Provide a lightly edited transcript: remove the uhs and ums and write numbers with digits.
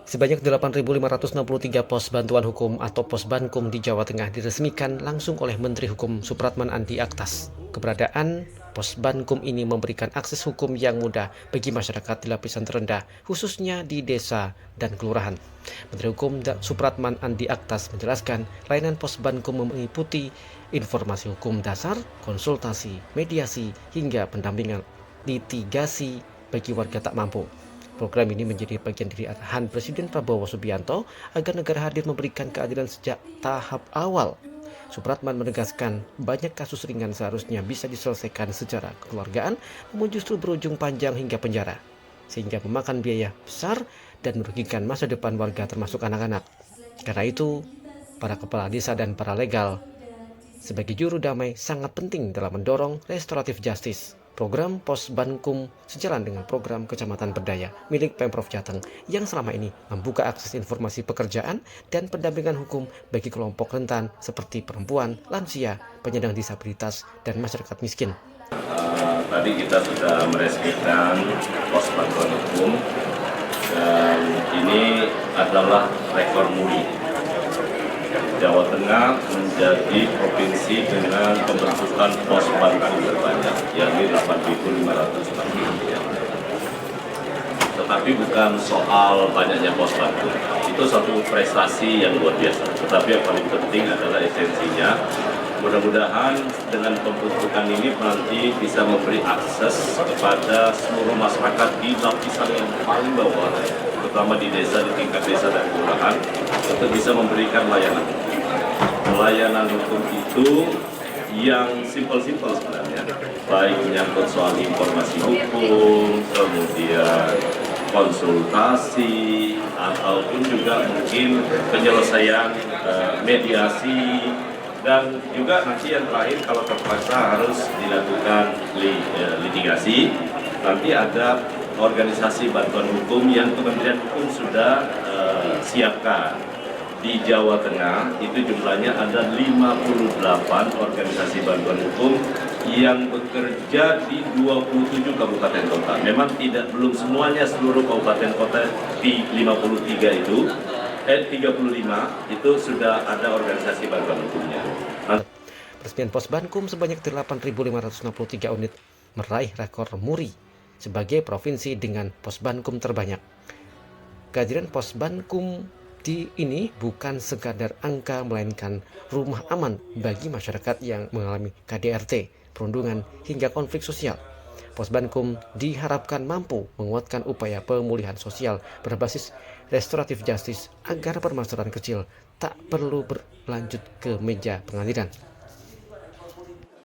Sebanyak 8.563 pos bantuan hukum atau pos Bankum di Jawa Tengah diresmikan langsung oleh Menteri Hukum Supratman Andi Aktas. Keberadaan pos Bankum ini memberikan akses hukum yang mudah bagi masyarakat di lapisan terendah, khususnya di desa dan kelurahan. Menteri Hukum Supratman Andi Aktas menjelaskan, layanan pos Bankum meliputi informasi hukum dasar, konsultasi, mediasi, hingga pendampingan litigasi bagi warga tak mampu. Program ini menjadi bagian dari arahan Presiden Prabowo Subianto agar negara hadir memberikan keadilan sejak tahap awal. Supratman menegaskan banyak kasus ringan seharusnya bisa diselesaikan secara kekeluargaan, namun justru berujung panjang hingga penjara, sehingga memakan biaya besar dan merugikan masa depan warga termasuk anak-anak. Karena itu, para kepala desa dan para legal sebagai juru damai sangat penting dalam mendorong restoratif justice. Program Pos Bankum sejalan dengan program Kecamatan Berdaya milik Pemprov Jateng yang selama ini membuka akses informasi pekerjaan dan pendampingan hukum bagi kelompok rentan seperti perempuan, lansia, penyandang disabilitas, dan masyarakat miskin. Tadi kita sudah meresmikan Pos Bantuan Hukum dan ini adalah rekor muri. Jawa Tengah menjadi provinsi dengan pembentukan pos bantuan terbanyak, yakni 8.563. Tetapi bukan soal banyaknya pos bantuan, itu satu prestasi yang luar biasa. Tetapi yang paling penting adalah esensinya. Mudah-mudahan dengan pembentukan ini nanti bisa memberi akses kepada seluruh masyarakat di lapisan yang paling bawah, terutama di desa, di tingkat desa dan kelurahan, untuk bisa memberikan layanan. Layanan hukum itu yang simpel-simpel sebenarnya, baik menyangkut soal informasi hukum, kemudian konsultasi, ataupun juga mungkin penyelesaian mediasi, dan juga nanti yang terakhir kalau terpaksa harus dilakukan litigasi, nanti ada organisasi bantuan hukum yang Kementerian Hukum sudah siapkan. Di Jawa Tengah itu jumlahnya ada 58 organisasi bantuan hukum yang bekerja di 27 kabupaten kota. Memang belum semuanya seluruh kabupaten kota di 35 itu sudah ada organisasi bantuan hukumnya. Peresmian Pos Bankum sebanyak 8.563 unit meraih rekor muri sebagai provinsi dengan Pos Bankum terbanyak. Kehadiran Pos Bankum ini bukan sekadar angka, melainkan rumah aman bagi masyarakat yang mengalami KDRT, perundungan, hingga konflik sosial. Pos Bankum diharapkan mampu menguatkan upaya pemulihan sosial berbasis restoratif justice agar permasalahan kecil tak perlu berlanjut ke meja pengadilan.